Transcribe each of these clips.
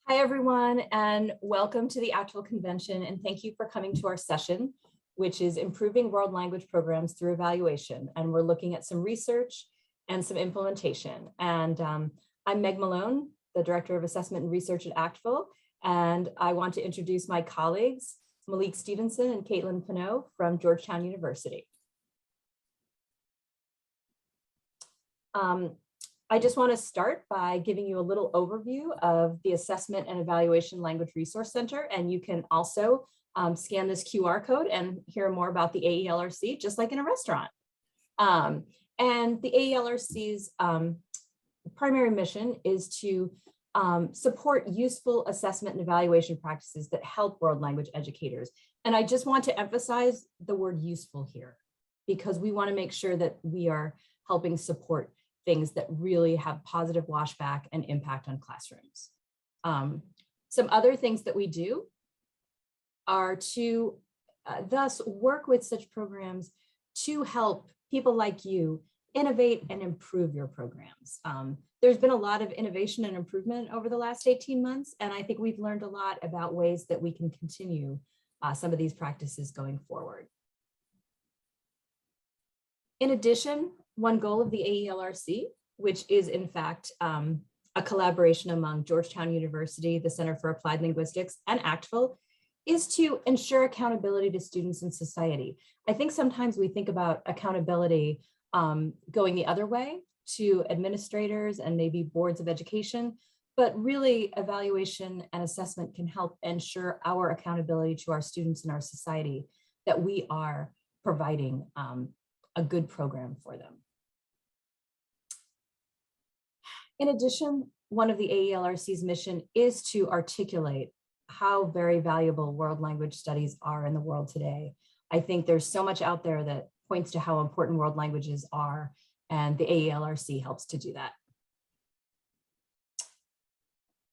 Hi, everyone, and welcome to the ACTFL Convention, and thank you for coming to our session, which is Improving World Language Programs Through Evaluation. And we're looking at some research and some implementation. And I'm Meg Malone, the Director of Assessment and Research at ACTFL, and I want to introduce my colleagues, Malik Stevenson and Caitlin Pinot from Georgetown University. I just want to start by giving you a little overview of the Assessment and Evaluation Language Resource Center, and you can also scan this QR code and hear more about the AELRC, just like in a restaurant. And the AELRC's primary mission is to support useful assessment and evaluation practices that help world language educators. And I just want to emphasize the word useful here, because we want to make sure that we are helping support things that really have positive washback and impact on classrooms. Some other things that we do are to thus work with such programs to help people like you innovate and improve your programs. There's been a lot of innovation and improvement over the last 18 months, and I think we've learned a lot about ways that we can continue some of these practices going forward. In addition, one goal of the AELRC, which is in fact a collaboration among Georgetown University, the Center for Applied Linguistics, and ACTFL, is to ensure accountability to students and society. I think sometimes we think about accountability going the other way to administrators and maybe boards of education, but really evaluation and assessment can help ensure our accountability to our students and our society, that we are providing a good program for them. In addition, one of the AELRC's mission is to articulate how very valuable world language studies are in the world today. I think there's so much out there that points to how important world languages are, and the AELRC helps to do that.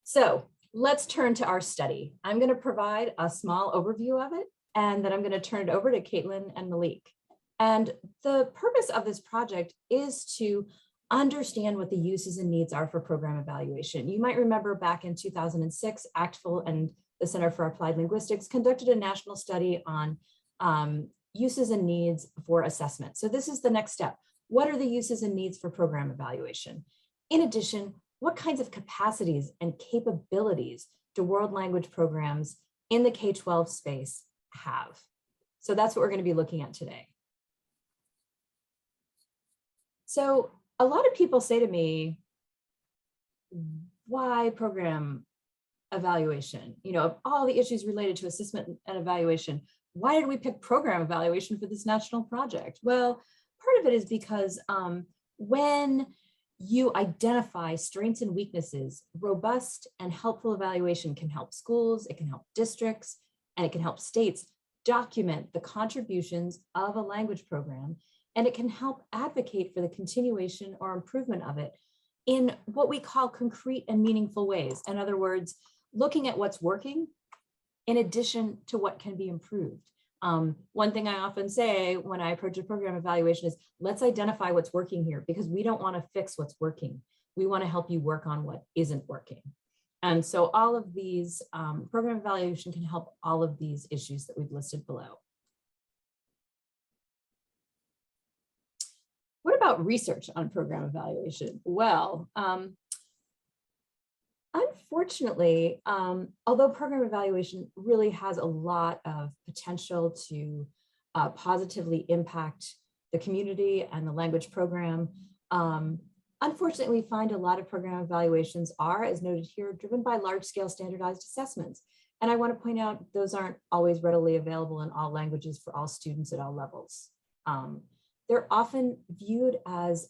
So let's turn to our study. I'm going to provide a small overview of it, and then I'm going to turn it over to Caitlin and Malik. And the purpose of this project is to understand what the uses and needs are for program evaluation. You might remember back in 2006, ACTFL and the Center for Applied Linguistics conducted a national study on uses and needs for assessment. So this is the next step. What are the uses and needs for program evaluation? In addition, what kinds of capacities and capabilities do world language programs in the K-12 space have? So that's what we're going to be looking at today. So a lot of people say to me, why program evaluation? You know, of all the issues related to assessment and evaluation, why did we pick program evaluation for this national project? Well, part of it is because when you identify strengths and weaknesses, robust and helpful evaluation can help schools, it can help districts, and it can help states document the contributions of a language program, and it can help advocate for the continuation or improvement of it in what we call concrete and meaningful ways. In other words, looking at what's working in addition to what can be improved. One thing I often say when I approach a program evaluation is, let's identify what's working here, because we don't want to fix what's working. We want to help you work on what isn't working. And so all of these, program evaluation can help all of these issues that we've listed below. What about research on program evaluation? Well, unfortunately, although program evaluation really has a lot of potential to positively impact the community and the language program, unfortunately, we find a lot of program evaluations are, as noted here, driven by large-scale standardized assessments. And I want to point out those aren't always readily available in all languages for all students at all levels. They're often viewed as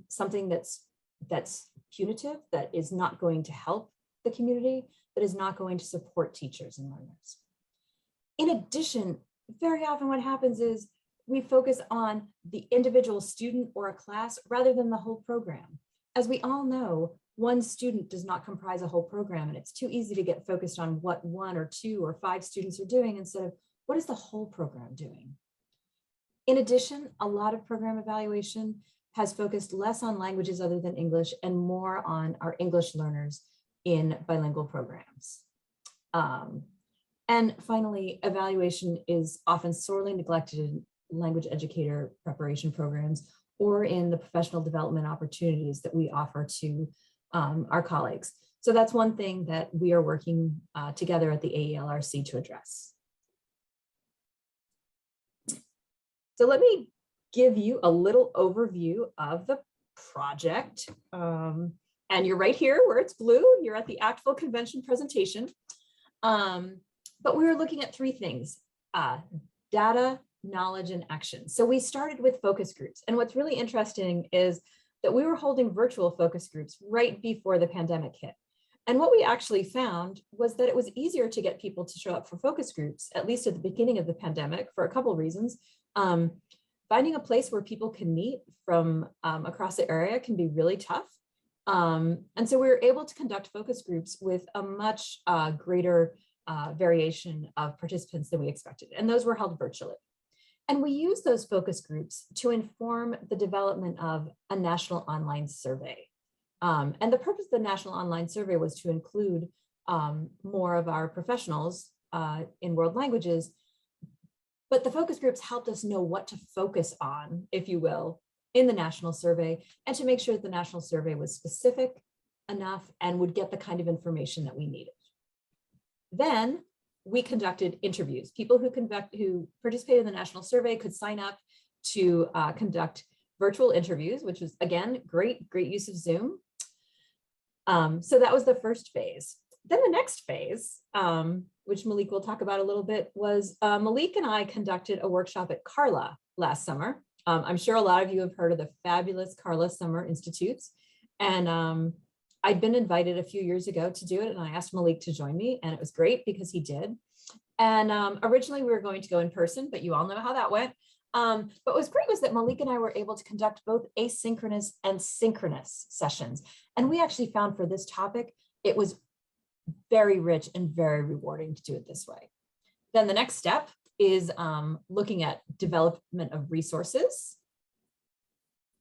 something that's punitive, that is not going to help the community, but is not going to support teachers and learners. In addition, very often what happens is we focus on the individual student or a class rather than the whole program. As we all know, one student does not comprise a whole program, and it's too easy to get focused on what 1 or 2 or 5 students are doing instead of what is the whole program doing. In addition, a lot of program evaluation has focused less on languages other than English and more on our English learners in bilingual programs. And finally, evaluation is often sorely neglected in language educator preparation programs or in the professional development opportunities that we offer to our colleagues. So that's one thing that we are working together at the AELRC to address. So let me give you a little overview of the project. And you're right here where it's blue. You're at the ACTFL Convention presentation. But we were looking at three things: data, knowledge, and action. So we started with focus groups. And what's really interesting is that we were holding virtual focus groups right before the pandemic hit. And what we actually found was that it was easier to get people to show up for focus groups, at least at the beginning of the pandemic, for a couple of reasons. Finding a place where people can meet from across the area can be really tough. And so we were able to conduct focus groups with a much greater variation of participants than we expected. And those were held virtually. And we used those focus groups to inform the development of a national online survey. And the purpose of the national online survey was to include more of our professionals in world languages. But the focus groups helped us know what to focus on, if you will, in the national survey, and to make sure that the national survey was specific enough and would get the kind of information that we needed. Then we conducted interviews. People who participated in the national survey could sign up to conduct virtual interviews, which was, again, great use of Zoom. So that was the first phase. Then the next phase, which Malik will talk about a little bit, was Malik and I conducted a workshop at Carla last summer. I'm sure a lot of you have heard of the fabulous Carla Summer Institutes. And I'd been invited a few years ago to do it, and I asked Malik to join me, and it was great because he did. And originally we were going to go in person, but you all know how that went. But what was great was that Malik and I were able to conduct both asynchronous and synchronous sessions. And we actually found for this topic, it was very rich and very rewarding to do it this way. Then the next step is looking at development of resources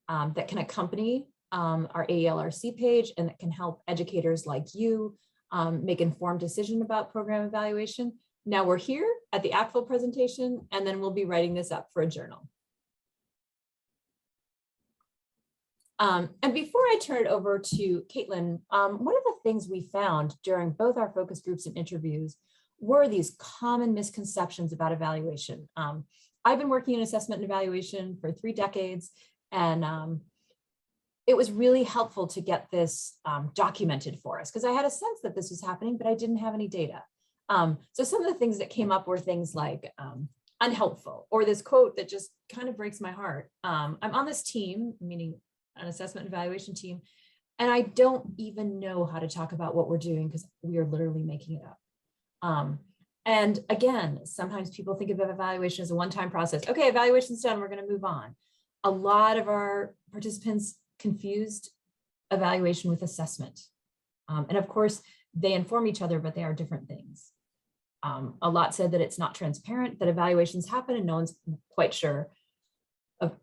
that can accompany our AELRC page and that can help educators like you make informed decision about program evaluation. Now we're here at the ACTFL presentation, and then we'll be writing this up for a journal. And before I turn it over to Caitlin, one of the things we found during both our focus groups and interviews were these common misconceptions about evaluation. I've been working in assessment and evaluation for 3 decades, and it was really helpful to get this documented for us because I had a sense that this was happening, but I didn't have any data. So some of the things that came up were things like unhelpful, or this quote that just kind of breaks my heart. I'm on this team, meaning an assessment and evaluation team, and I don't even know how to talk about what we're doing because we are literally making it up. And again, sometimes people think of evaluation as a one-time process. Okay, evaluation's done, we're going to move on. A lot of our participants confused evaluation with assessment. And of course, they inform each other, but they are different things. A lot said that it's not transparent, that evaluations happen and no one's quite sure of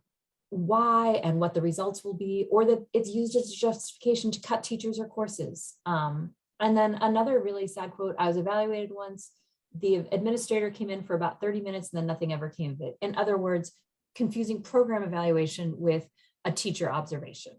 why and what the results will be, or that it's used as justification to cut teachers or courses. And then another really sad quote, I was evaluated once, the administrator came in for about 30 minutes and then nothing ever came of it. In other words, confusing program evaluation with a teacher observation.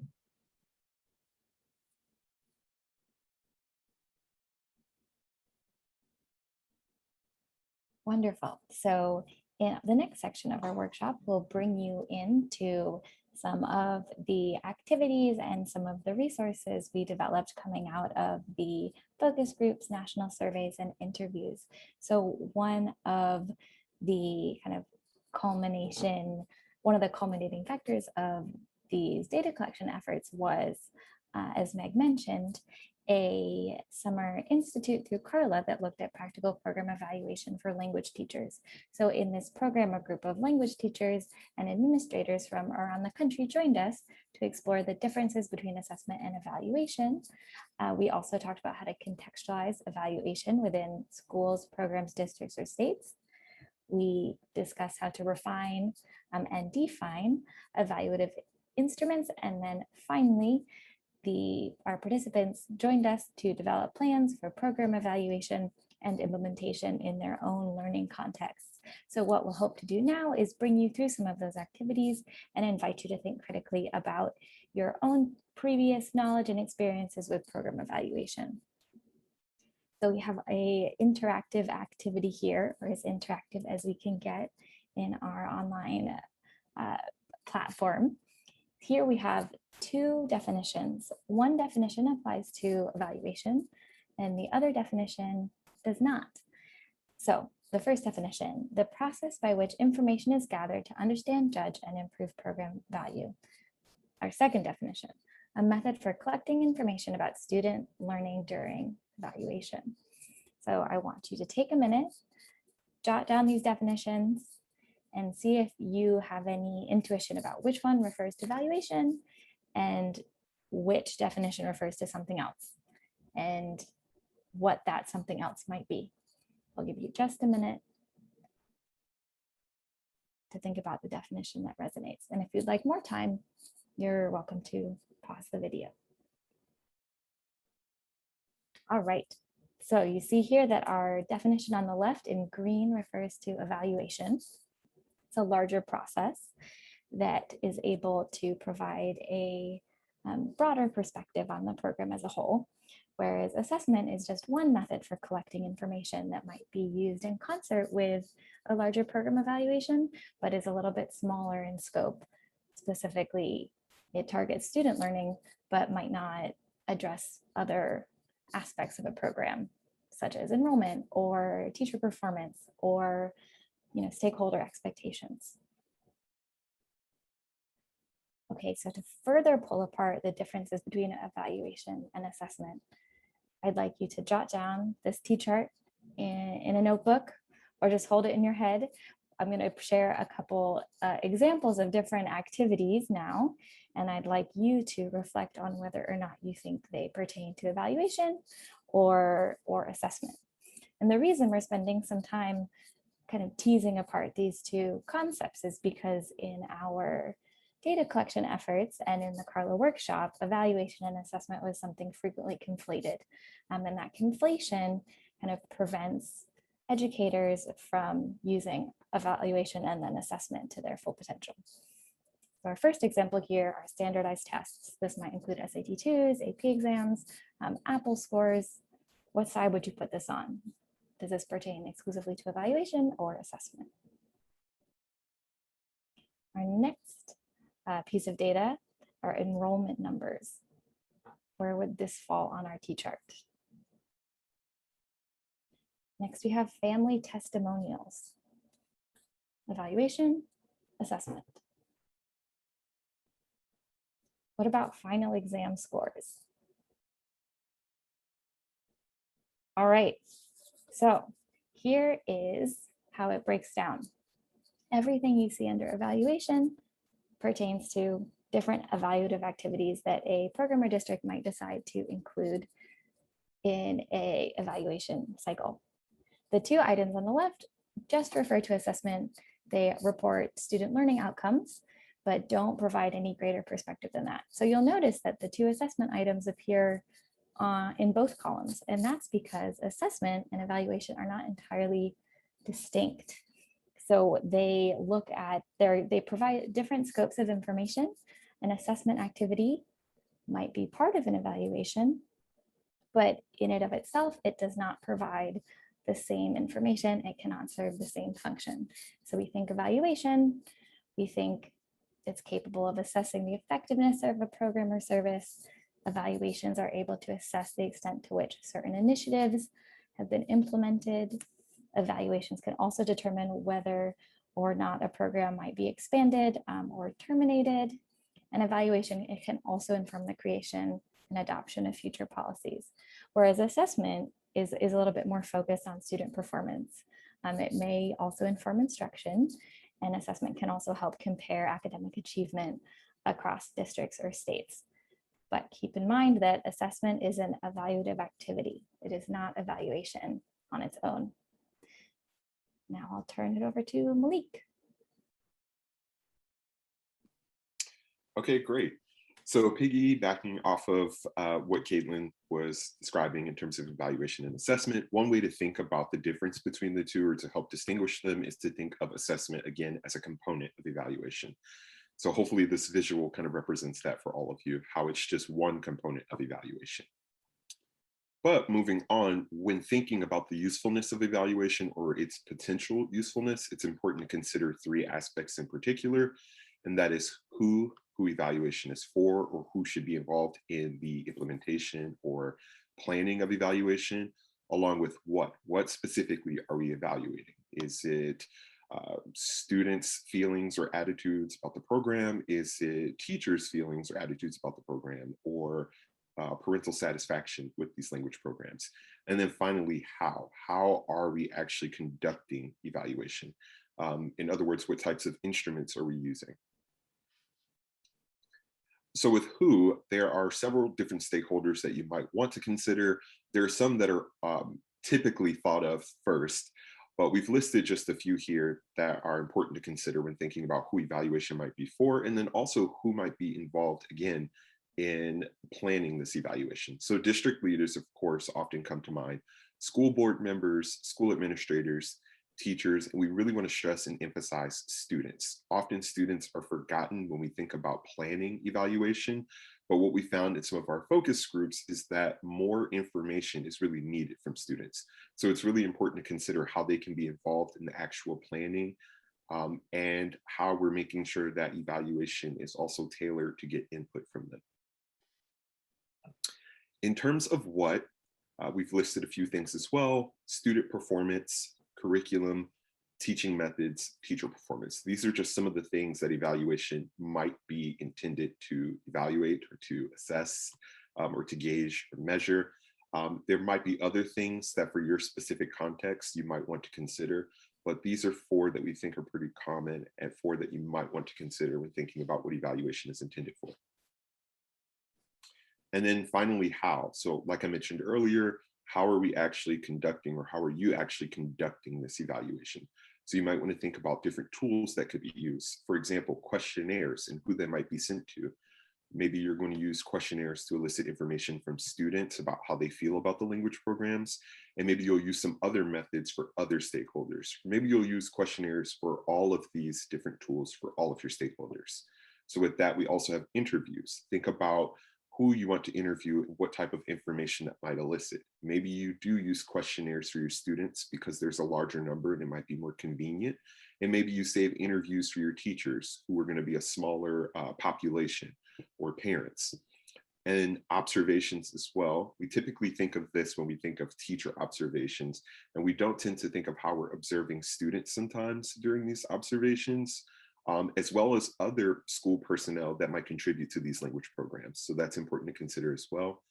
Wonderful. So in the next section of our workshop, we'll bring you into some of the activities and some of the resources we developed coming out of the focus groups, national surveys, and interviews. So one of the culminating factors of these data collection efforts was, as Meg mentioned, a summer institute through Carla that looked at practical program evaluation for language teachers. So in this program, a group of language teachers and administrators from around the country joined us to explore the differences between assessment and evaluation. We also talked about how to contextualize evaluation within schools, programs, districts, or states. We discussed how to refine and define evaluative instruments. And then finally, our participants joined us to develop plans for program evaluation and implementation in their own learning contexts. So what we'll hope to do now is bring you through some of those activities and invite you to think critically about your own previous knowledge and experiences with program evaluation. So we have an interactive activity here, or as interactive as we can get in our online platform. Here we have two definitions. One definition applies to evaluation and the other definition does not. So the first definition, the process by which information is gathered to understand, judge, and improve program value. Our second definition, a method for collecting information about student learning during evaluation. So I want you to take a minute, jot down these definitions, and see if you have any intuition about which one refers to evaluation and which definition refers to something else and what that something else might be. I'll give you just a minute to think about the definition that resonates. And if you'd like more time, you're welcome to pause the video. All right, so you see here that our definition on the left in green refers to evaluation. It's a larger process that is able to provide a broader perspective on the program as a whole, whereas assessment is just one method for collecting information that might be used in concert with a larger program evaluation, but is a little bit smaller in scope. Specifically, it targets student learning, but might not address other aspects of a program, such as enrollment or teacher performance or stakeholder expectations. Okay, so to further pull apart the differences between evaluation and assessment, I'd like you to jot down this T-chart in a notebook or just hold it in your head. I'm going to share a couple examples of different activities now, and I'd like you to reflect on whether or not you think they pertain to evaluation or assessment. And the reason we're spending some time kind of teasing apart these two concepts is because in our data collection efforts and in the Carla workshop, evaluation and assessment was something frequently conflated. And that conflation kind of prevents educators from using evaluation and then assessment to their full potential. So our first example here are standardized tests. This might include SAT2s, AP exams, Apple scores. What side would you put this on? Does this pertain exclusively to evaluation or assessment? Our next piece of data are enrollment numbers. Where would this fall on our T-chart? Next, we have family testimonials. Evaluation, assessment. What about final exam scores? All right, so here is how it breaks down. Everything you see under evaluation pertains to different evaluative activities that a program or district might decide to include in an evaluation cycle. The two items on the left just refer to assessment. They report student learning outcomes, but don't provide any greater perspective than that. So you'll notice that the two assessment items appear in both columns, and that's because assessment and evaluation are not entirely distinct. So they look at they provide different scopes of information. An assessment activity might be part of an evaluation, but in and of itself, it does not provide the same information. It cannot serve the same function. So we think evaluation, we think it's capable of assessing the effectiveness of a program or service. Evaluations are able to assess the extent to which certain initiatives have been implemented. Evaluations can also determine whether or not a program might be expanded or terminated. And evaluation, it can also inform the creation and adoption of future policies. Whereas assessment is a little bit more focused on student performance. It may also inform instruction, and assessment can also help compare academic achievement across districts or states. But keep in mind that assessment is an evaluative activity. It is not evaluation on its own. Now I'll turn it over to Malik. Okay, great. So piggybacking off of what Caitlin was describing in terms of evaluation and assessment, one way to think about the difference between the two or to help distinguish them is to think of assessment again as a component of evaluation. So hopefully this visual kind of represents that for all of you, how it's just one component of evaluation. But moving on, when thinking about the usefulness of evaluation or its potential usefulness, it's important to consider three aspects in particular, and that is who evaluation is for, or who should be involved in the implementation or planning of evaluation, along with what specifically are we evaluating? Is it students' feelings or attitudes about the program? Is it teachers' feelings or attitudes about the program? Or parental satisfaction with these language programs? And then finally, how are we actually conducting evaluation? In other words, what types of instruments are we using? So with who, there are several different stakeholders that you might want to consider. There are some that are typically thought of first, but we've listed just a few here that are important to consider when thinking about who evaluation might be for, and then also who might be involved, again, in planning this evaluation. So district leaders, of course, often come to mind, school board members, school administrators, teachers, and we really want to stress and emphasize students. Often students are forgotten when we think about planning evaluation, but what we found in some of our focus groups is that more information is really needed from students. So it's really important to consider how they can be involved in the actual planning, and how we're making sure that evaluation is also tailored to get input from them. In terms of what, we've listed a few things as well: student performance, curriculum, teaching methods, teacher performance. These are just some of the things that evaluation might be intended to evaluate or to assess, or to gauge or measure. There might be other things that for your specific context you might want to consider, but these are four that we think are pretty common and four that you might want to consider when thinking about what evaluation is intended for. And then finally, how. So like I mentioned earlier, how are we actually conducting, or how are you actually conducting this evaluation? So you might want to think about different tools that could be used. For example, questionnaires and who they might be sent to. Maybe you're going to use questionnaires to elicit information from students about how they feel about the language programs. And maybe you'll use some other methods for other stakeholders. Maybe you'll use questionnaires for all of these different tools for all of your stakeholders. So with that, we also have interviews. Think about who you want to interview and what type of information that might elicit. Maybe you do use questionnaires for your students because there's a larger number and it might be more convenient. And maybe you save interviews for your teachers who are going to be a smaller population, or parents. And observations as well. We typically think of this when we think of teacher observations, and we don't tend to think of how we're observing students sometimes during these observations, as well as other school personnel that might contribute to these language programs. So that's important to consider as well.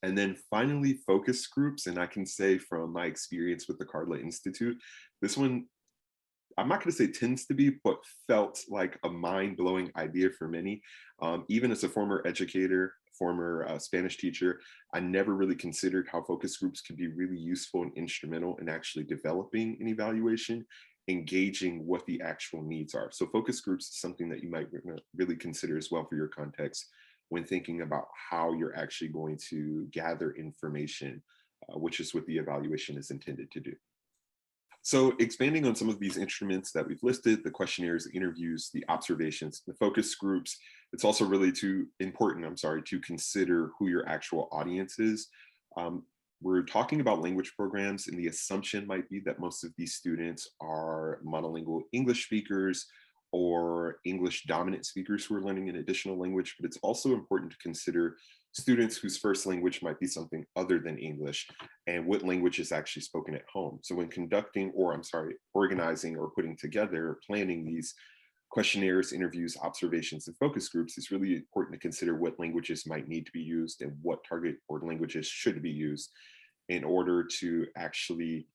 And then finally, focus groups. And I can say from my experience with the Carla Institute, this one, I'm not going to say tends to be, but felt like a mind-blowing idea for many. Even as a former educator, former Spanish teacher, I never really considered how focus groups could be really useful and instrumental in actually developing an evaluation, engaging what the actual needs are. So focus groups is something that you might really consider as well for your context when thinking about how you're actually going to gather information, which is what the evaluation is intended to do. So expanding on some of these instruments that we've listed, the questionnaires, the interviews, the observations, the focus groups, it's also really important to consider who your actual audience is. We're talking about language programs, and the assumption might be that most of these students are monolingual English speakers or English dominant speakers who are learning an additional language, but it's also important to consider students whose first language might be something other than English, and what language is actually spoken at home. So when organizing or putting together or planning these questionnaires, interviews, observations, and focus groups, it's really important to consider what languages might need to be used and what target or languages should be used in order to actually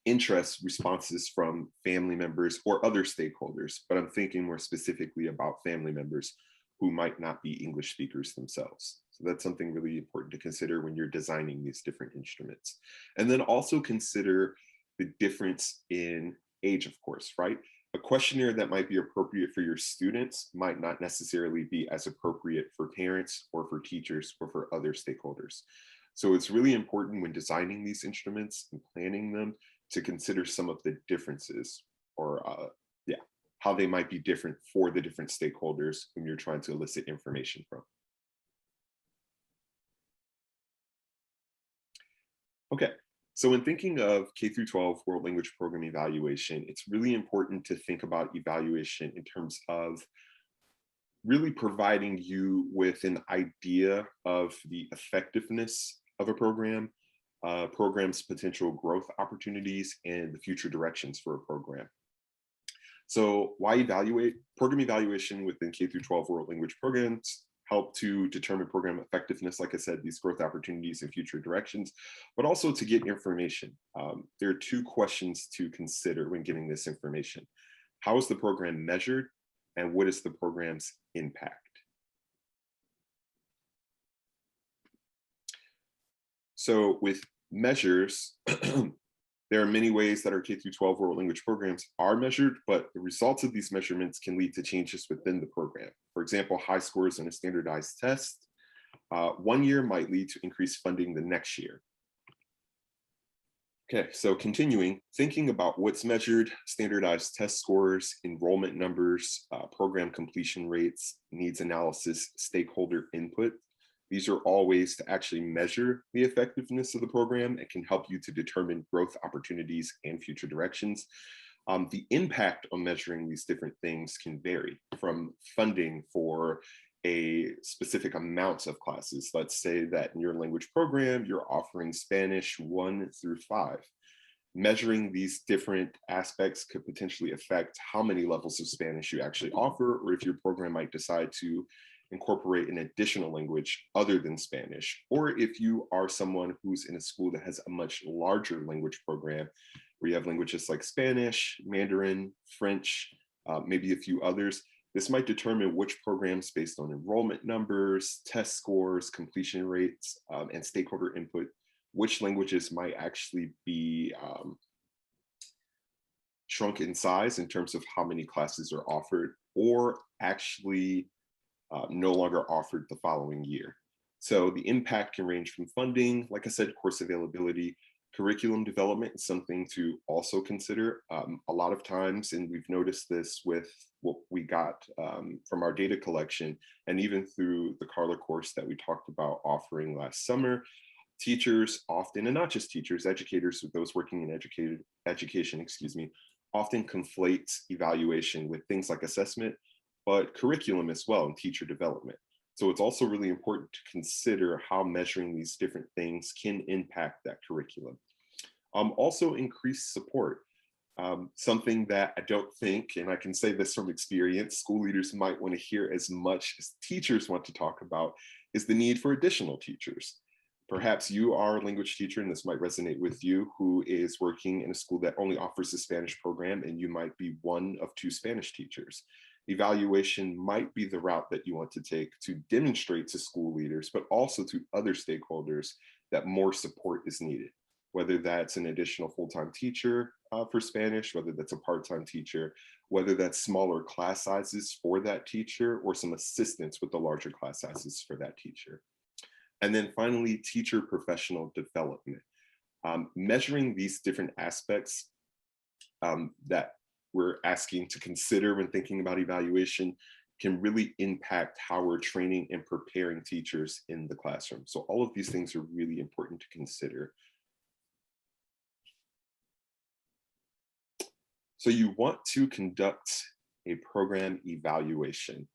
interest responses from family members or other stakeholders. But I'm thinking more specifically about family members who might not be English speakers themselves. So that's something really important to consider when you're designing these different instruments. And then also consider the difference in age, of course, right? A questionnaire that might be appropriate for your students might not necessarily be as appropriate for parents or for teachers or for other stakeholders. So it's really important when designing these instruments and planning them to consider some of the differences or how they might be different for the different stakeholders whom you're trying to elicit information from. Okay, so when thinking of K-12 world language program evaluation, it's really important to think about evaluation in terms of really providing you with an idea of the effectiveness of a program, program's potential growth opportunities, and the future directions for a program. So why evaluate? Program evaluation within K-12 world language programs help to determine program effectiveness, like I said, these growth opportunities and future directions, but also to get information. There are two questions to consider when getting this information. How is the program measured, and what is the program's impact? So with measures, there are many ways that our K-12 world language programs are measured, but the results of these measurements can lead to changes within the program. For example, high scores on a standardized test, 1 year might lead to increased funding the next year. Okay, so continuing, thinking about what's measured, standardized test scores, enrollment numbers, program completion rates, needs analysis, stakeholder input. These are all ways to actually measure the effectiveness of the program and can help you to determine growth opportunities and future directions. The impact on measuring these different things can vary from funding for a specific amount of classes. Let's say that in your language program, you're offering Spanish 1 through 5. Measuring these different aspects could potentially affect how many levels of Spanish you actually offer, or if your program might decide to incorporate an additional language other than Spanish, or if you are someone who's in a school that has a much larger language program, where you have languages like Spanish, Mandarin, French, maybe a few others. This might determine which programs, based on enrollment numbers, test scores, completion rates, and stakeholder input, which languages might actually be shrunk in size in terms of how many classes are offered, or actually no longer offered the following year. So the impact can range from funding, like I said, course availability. Curriculum development is something to also consider. A lot of times, and we've noticed this with what we got from our data collection, and even through the Carla course that we talked about offering last summer, teachers often, and not just teachers, educators, those working in education, often conflate evaluation with things like assessment, but curriculum as well, and teacher development. So it's also really important to consider how measuring these different things can impact that curriculum. Also increased support. Something that I don't think, and I can say this from experience, school leaders might want to hear as much as teachers want to talk about, is the need for additional teachers. Perhaps you are a language teacher, and this might resonate with you, who is working in a school that only offers a Spanish program, and you might be one of 2 Spanish teachers. Evaluation might be the route that you want to take to demonstrate to school leaders, but also to other stakeholders, that more support is needed, whether that's an additional full-time teacher for Spanish, whether that's a part-time teacher, whether that's smaller class sizes for that teacher, or some assistance with the larger class sizes for that teacher. And then finally, teacher professional development. Measuring these different aspects that we're asking to consider when thinking about evaluation can really impact how we're training and preparing teachers in the classroom. So all of these things are really important to consider. So you want to conduct a program evaluation.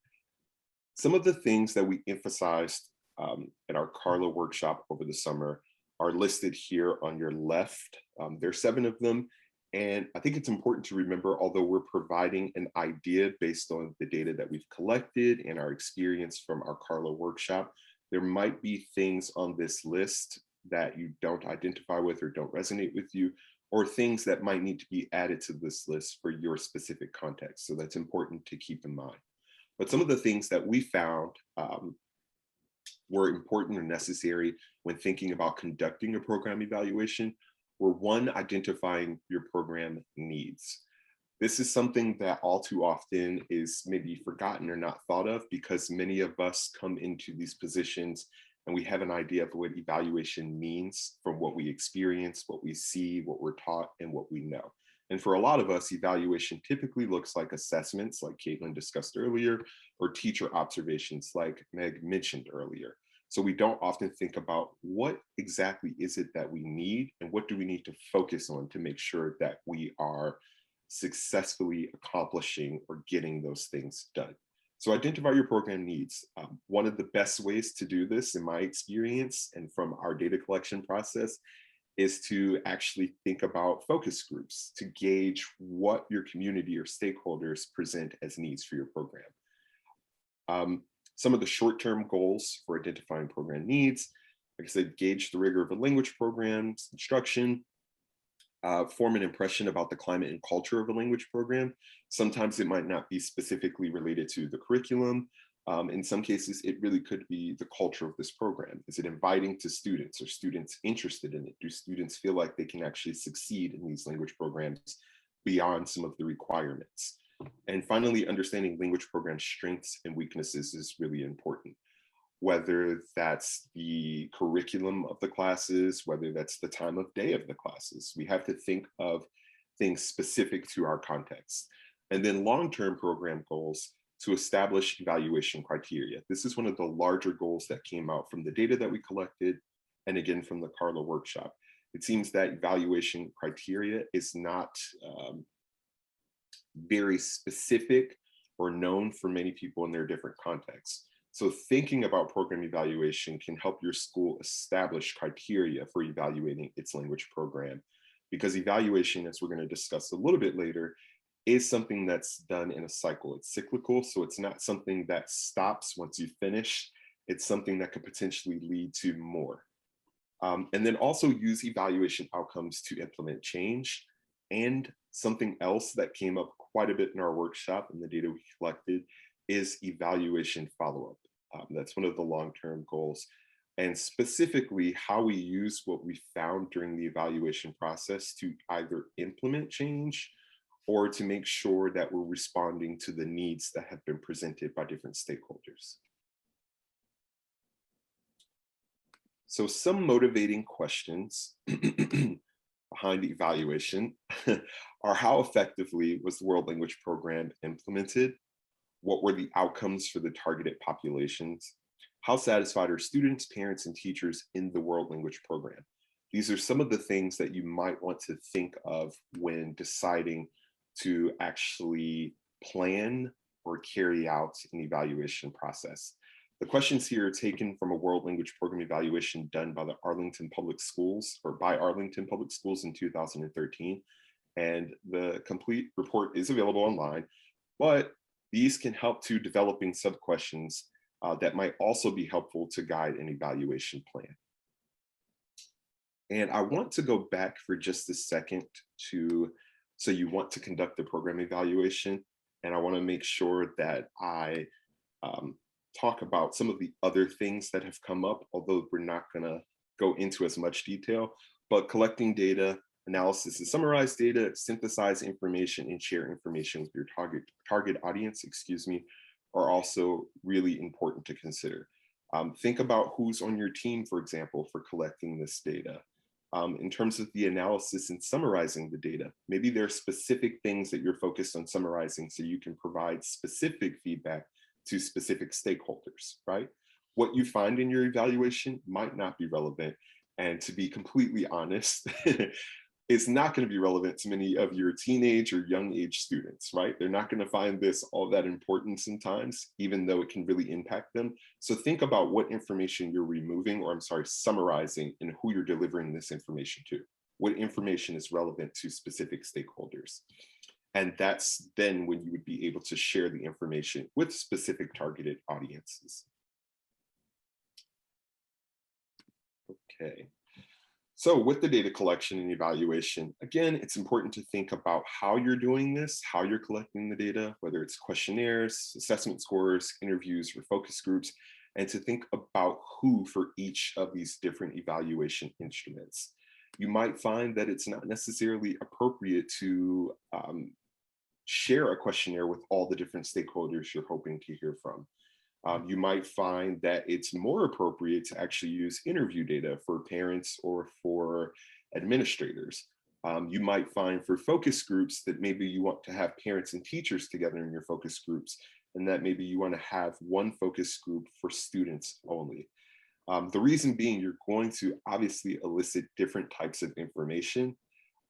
Some of the things that we emphasized at our Carla workshop over the summer are listed here on your left. There are 7 of them. And I think it's important to remember, although we're providing an idea based on the data that we've collected and our experience from our Carla workshop, there might be things on this list that you don't identify with or don't resonate with you, or things that might need to be added to this list for your specific context. So that's important to keep in mind. But some of the things that we found were important or necessary when thinking about conducting a program evaluation were: 1, identifying your program needs. This is something that all too often is maybe forgotten or not thought of, because many of us come into these positions and we have an idea of what evaluation means from what we experience, what we see, what we're taught, and what we know. And for a lot of us, evaluation typically looks like assessments, like Caitlin discussed earlier, or teacher observations, like Meg mentioned earlier. So we don't often think about what exactly is it that we need and what do we need to focus on to make sure that we are successfully accomplishing or getting those things done. So identify your program needs. One of the best ways to do this, in my experience and from our data collection process, is to actually think about focus groups to gauge what your community or stakeholders present as needs for your program. Some of the short-term goals for identifying program needs, like I said, gauge the rigor of a language program's instruction, form an impression about the climate and culture of a language program. Sometimes it might not be specifically related to the curriculum. In some cases, it really could be the culture of this program. Is it inviting to students? Are students interested in it? Do students feel like they can actually succeed in these language programs beyond some of the requirements? And finally, understanding language program strengths and weaknesses is really important. Whether that's the curriculum of the classes, whether that's the time of day of the classes. We have to think of things specific to our context. And then long-term program goals to establish evaluation criteria. This is one of the larger goals that came out from the data that we collected, and again from the Carla workshop. It seems that evaluation criteria is not very specific or known for many people in their different contexts. So thinking about program evaluation can help your school establish criteria for evaluating its language program, because evaluation, as we're going to discuss a little bit later, is something that's done in a cycle. It's cyclical, so it's not something that stops once you finish. It's something that could potentially lead to more. And then also use evaluation outcomes to implement change. And something else that came up quite a bit in our workshop and the data we collected is evaluation follow-up. That's one of the long-term goals. And specifically how we use what we found during the evaluation process to either implement change or to make sure that we're responding to the needs that have been presented by different stakeholders. So some motivating questions behind the evaluation are: how effectively was the World Language Program implemented? What were the outcomes for the targeted populations? How satisfied are students, parents, and teachers in the World Language Program? These are some of the things that you might want to think of when deciding to actually plan or carry out an evaluation process. The questions here are taken from a World Language Program evaluation done by the Arlington Public Schools, or by Arlington Public Schools in 2013. And the complete report is available online, but these can help to developing sub-questions that might also be helpful to guide an evaluation plan. And I want to go back for just a second to, so you want to conduct the program evaluation, and I want to make sure that I talk about some of the other things that have come up, although we're not going to go into as much detail. But collecting data, analysis and summarize data, synthesize information, and share information with your target audience, are also really important to consider. Think about who's on your team, for example, for collecting this data. In terms of the analysis and summarizing the data, maybe there are specific things that you're focused on summarizing so you can provide specific feedback to specific stakeholders, right? What you find in your evaluation might not be relevant. And to be completely honest, it's not going to be relevant to many of your teenage or young age students, right? They're not going to find this all that important sometimes, even though it can really impact them. So think about what information you're removing, or summarizing, and who you're delivering this information to. What information is relevant to specific stakeholders. And that's then when you would be able to share the information with specific targeted audiences. Okay. So with the data collection and evaluation, again, it's important to think about how you're doing this, how you're collecting the data, whether it's questionnaires, assessment scores, interviews, or focus groups, and to think about who for each of these different evaluation instruments. You might find that it's not necessarily appropriate to share a questionnaire with all the different stakeholders you're hoping to hear from. You might find that it's more appropriate to actually use interview data for parents or for administrators. You might find for focus groups that maybe you want to have parents and teachers together in your focus groups, and that maybe you want to have one focus group for students only. The reason being, you're going to obviously elicit different types of information.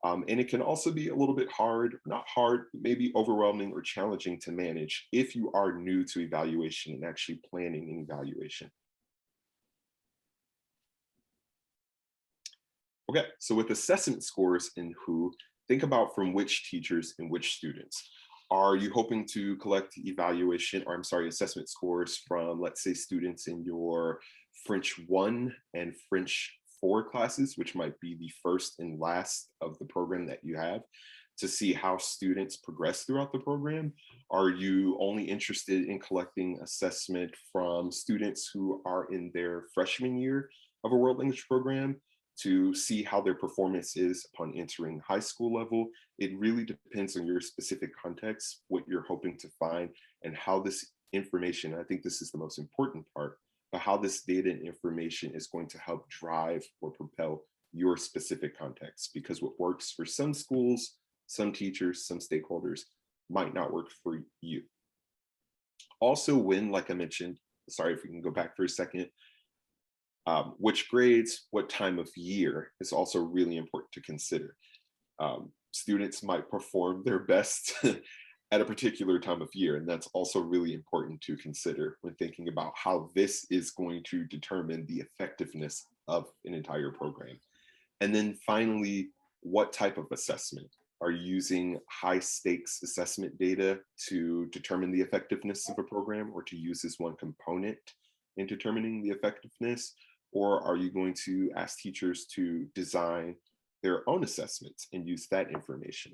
And it can also be a little bit hard, not hard, maybe overwhelming or challenging to manage if you are new to evaluation and actually planning an evaluation. Okay, so with assessment scores in WHO, think about from which teachers and which students. Are you hoping to collect assessment scores from, let's say, students in your French 1 and French 4 classes, which might be the first and last of the program that you have, to see how students progress throughout the program? Are you only interested in collecting assessment from students who are in their freshman year of a world language program to see how their performance is upon entering high school level? It really depends on your specific context, what you're hoping to find, and how this information, I think this is the most important part, but how this data and information is going to help drive or propel your specific context, because what works for some schools, some teachers, some stakeholders might not work for you. Also, when, like I mentioned, sorry if we can go back for a second, which grades, what time of year is also really important to consider. Students might perform their best at a particular time of year, and that's also really important to consider when thinking about how this is going to determine the effectiveness of an entire program. And then finally, what type of assessment? Are you using high stakes assessment data to determine the effectiveness of a program, or to use as one component in determining the effectiveness? Or are you going to ask teachers to design their own assessments and use that information?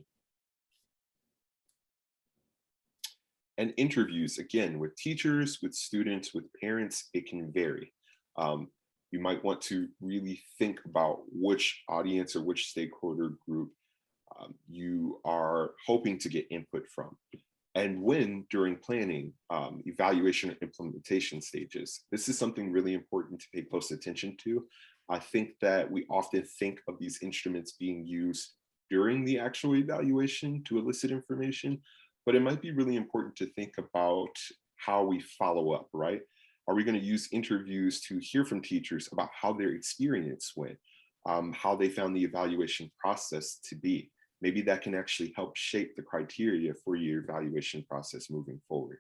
And interviews, again, with teachers, with students, with parents, it can vary. You might want to really think about which audience or which stakeholder group you are hoping to get input from. And when, during planning, evaluation and implementation stages, this is something really important to pay close attention to. I think that we often think of these instruments being used during the actual evaluation to elicit information, but it might be really important to think about how we follow up, right? Are we going to use interviews to hear from teachers about how their experience went, how they found the evaluation process to be? Maybe that can actually help shape the criteria for your evaluation process moving forward.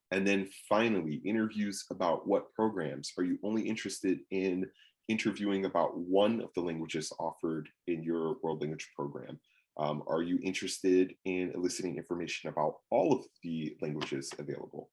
And then finally, interviews about what programs. Are you only interested in interviewing about one of the languages offered in your world language program? Are you interested in eliciting information about all of the languages available?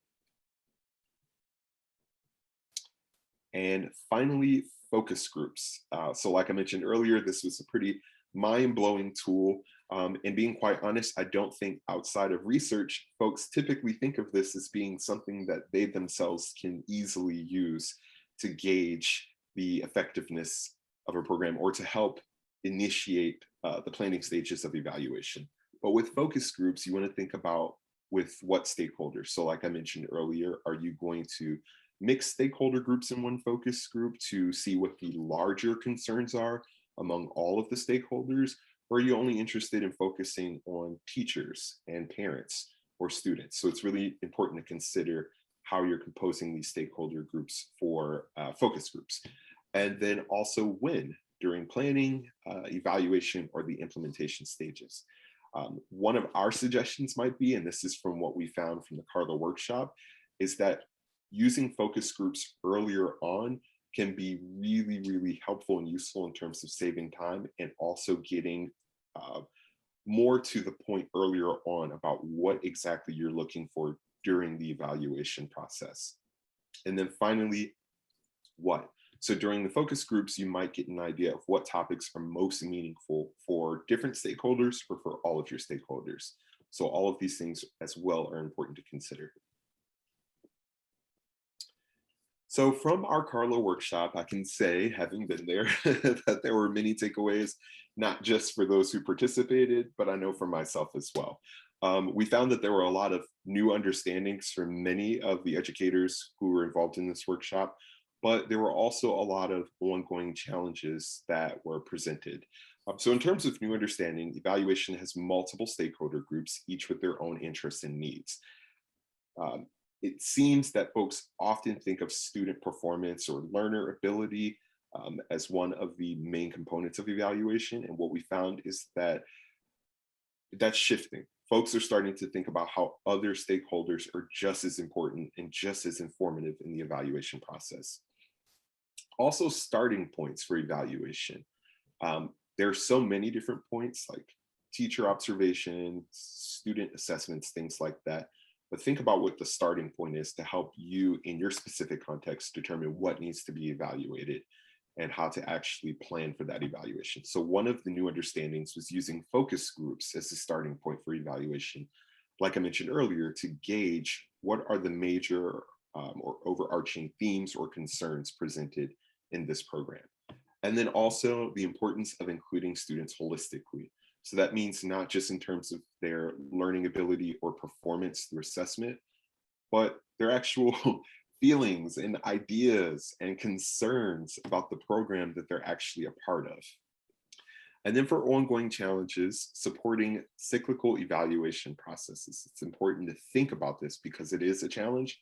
And finally, focus groups. So like I mentioned earlier, this was a pretty mind-blowing tool. And being quite honest, I don't think outside of research, folks typically think of this as being something that they themselves can easily use to gauge the effectiveness of a program or to help initiate the planning stages of evaluation. But with focus groups, you want to think about with what stakeholders. So like I mentioned earlier, are you going to mix stakeholder groups in one focus group to see what the larger concerns are among all of the stakeholders? Or are you only interested in focusing on teachers and parents or students? So it's really important to consider how you're composing these stakeholder groups for focus groups. And then also when, during planning, evaluation, or the implementation stages. One of our suggestions might be, and this is from what we found from the Carla workshop, is that using focus groups earlier on can be really, really helpful and useful in terms of saving time and also getting more to the point earlier on about what exactly you're looking for during the evaluation process. And then finally, what? So during the focus groups, you might get an idea of what topics are most meaningful for different stakeholders or for all of your stakeholders. So all of these things as well are important to consider. So from our Carlo workshop, I can say, having been there, that there were many takeaways, not just for those who participated, but I know for myself as well. We found that there were a lot of new understandings for many of the educators who were involved in this workshop, but there were also a lot of ongoing challenges that were presented. So in terms of new understanding, evaluation has multiple stakeholder groups, each with their own interests and needs. Um, it seems that folks often think of student performance or learner ability as one of the main components of evaluation. And what we found is that that's shifting. Folks are starting to think about how other stakeholders are just as important and just as informative in the evaluation process. Also, starting points for evaluation. There are so many different points like teacher observation, student assessments, things like that. But think about what the starting point is to help you in your specific context determine what needs to be evaluated and how to actually plan for that evaluation. So one of the new understandings was using focus groups as the starting point for evaluation, like I mentioned earlier, to gauge what are the major or overarching themes or concerns presented in this program. And then also the importance of including students holistically. So that means not just in terms of their learning ability or performance through assessment, but their actual feelings and ideas and concerns about the program that they're actually a part of. And then for ongoing challenges, supporting cyclical evaluation processes. It's important to think about this because it is a challenge.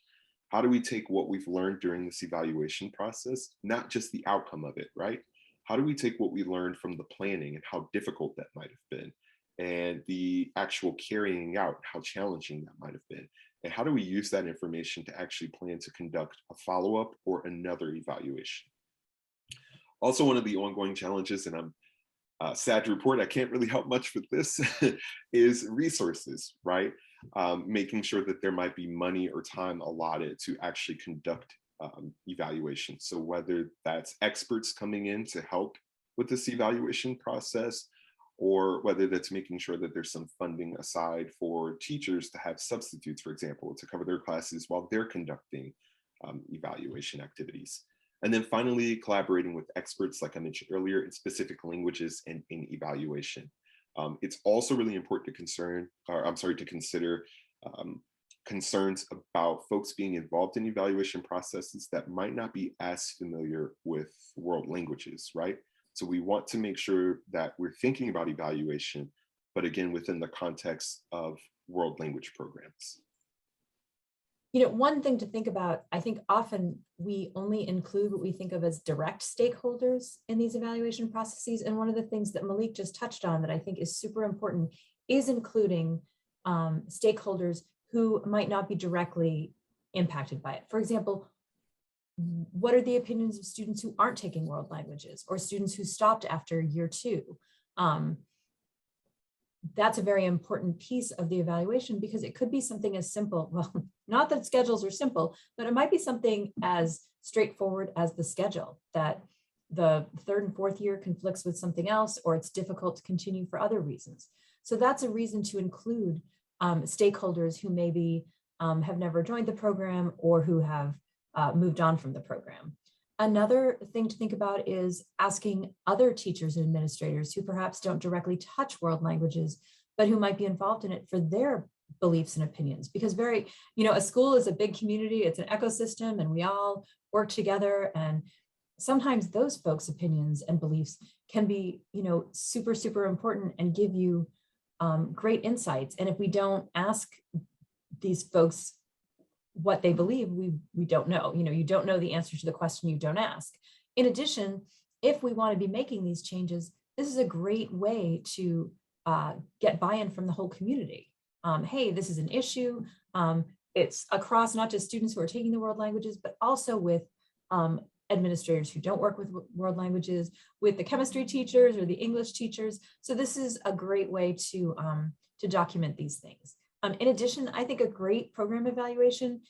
How do we take what we've learned during this evaluation process, not just the outcome of it, right? How do we take what we learned from the planning and how difficult that might have been, and the actual carrying out, how challenging that might have been, and how do we use that information to actually plan to conduct a follow-up or another evaluation? Also, one of the ongoing challenges, and I'm sad to report I can't really help much with this, is resources, right? Making sure that there might be money or time allotted to actually conduct evaluation. So whether that's experts coming in to help with this evaluation process, or whether that's making sure that there's some funding aside for teachers to have substitutes, for example, to cover their classes while they're conducting evaluation activities. And then finally, collaborating with experts, like I mentioned earlier, in specific languages and in evaluation. It's also really important to consider concerns about folks being involved in evaluation processes that might not be as familiar with world languages, right? So we want to make sure that we're thinking about evaluation, but again, within the context of world language programs. You know, one thing to think about, I think often we only include what we think of as direct stakeholders in these evaluation processes. And one of the things that Malik just touched on that I think is super important is including stakeholders who might not be directly impacted by it. For example, what are the opinions of students who aren't taking world languages or students who stopped after year 2? That's a very important piece of the evaluation because it could be something as simple, well, not that schedules are simple, but it might be something as straightforward as the schedule, that the 3rd and 4th year conflicts with something else, or it's difficult to continue for other reasons. So that's a reason to include stakeholders who maybe have never joined the program or who have moved on from the program. Another thing to think about is asking other teachers and administrators who perhaps don't directly touch world languages, but who might be involved in it for their beliefs and opinions. Because a school is a big community, it's an ecosystem, and we all work together. And sometimes those folks' opinions and beliefs can be, super, super important and give you great insights. And if we don't ask these folks what they believe, we don't know. You don't know the answer to the question you don't ask. In addition, if we want to be making these changes, this is a great way to get buy-in from the whole community. Hey, this is an issue. It's across not just students who are taking the world languages, but also with administrators who don't work with world languages, with the chemistry teachers or the English teachers. So this is a great way to document these things. In addition, I think a great program evaluation,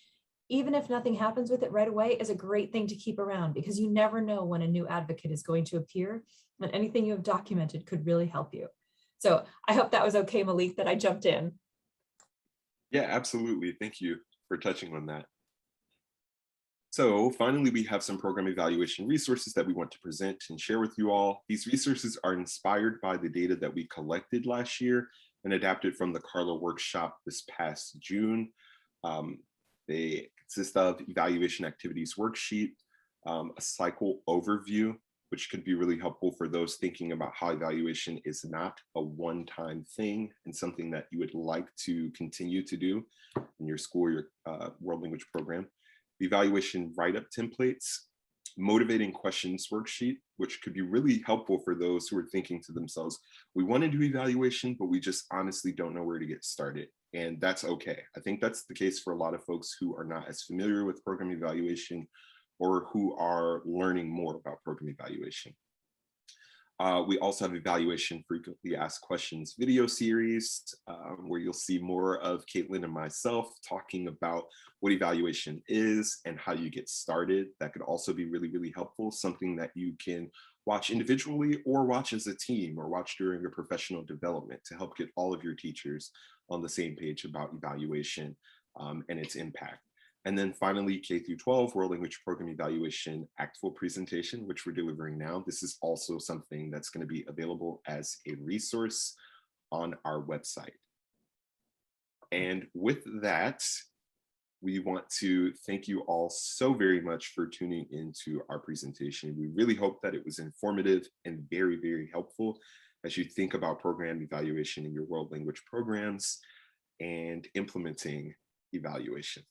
even if nothing happens with it right away, is a great thing to keep around because you never know when a new advocate is going to appear, and anything you have documented could really help you. So I hope that was okay, Malik, that I jumped in. Yeah, absolutely. Thank you for touching on that. So finally, we have some program evaluation resources that we want to present and share with you all. These resources are inspired by the data that we collected last year and adapted from the Carla workshop this past June. They consist of evaluation activities worksheet, a cycle overview, which could be really helpful for those thinking about how evaluation is not a one-time thing and something that you would like to continue to do in your school or your world language program. Evaluation write-up templates, motivating questions worksheet, which could be really helpful for those who are thinking to themselves, we want to do evaluation, but we just honestly don't know where to get started. And that's okay. I think that's the case for a lot of folks who are not as familiar with program evaluation or who are learning more about program evaluation. We also have evaluation frequently asked questions video series where you'll see more of Caitlin and myself talking about what evaluation is and how you get started. That could also be really, really helpful, something that you can watch individually or watch as a team or watch during your professional development to help get all of your teachers on the same page about evaluation and its impact. And then finally, K-12 World Language Program Evaluation ACTFL presentation, which we're delivering now. This is also something that's going to be available as a resource on our website. And with that, we want to thank you all so very much for tuning into our presentation. We really hope that it was informative and very, very helpful as you think about program evaluation in your world language programs and implementing evaluation.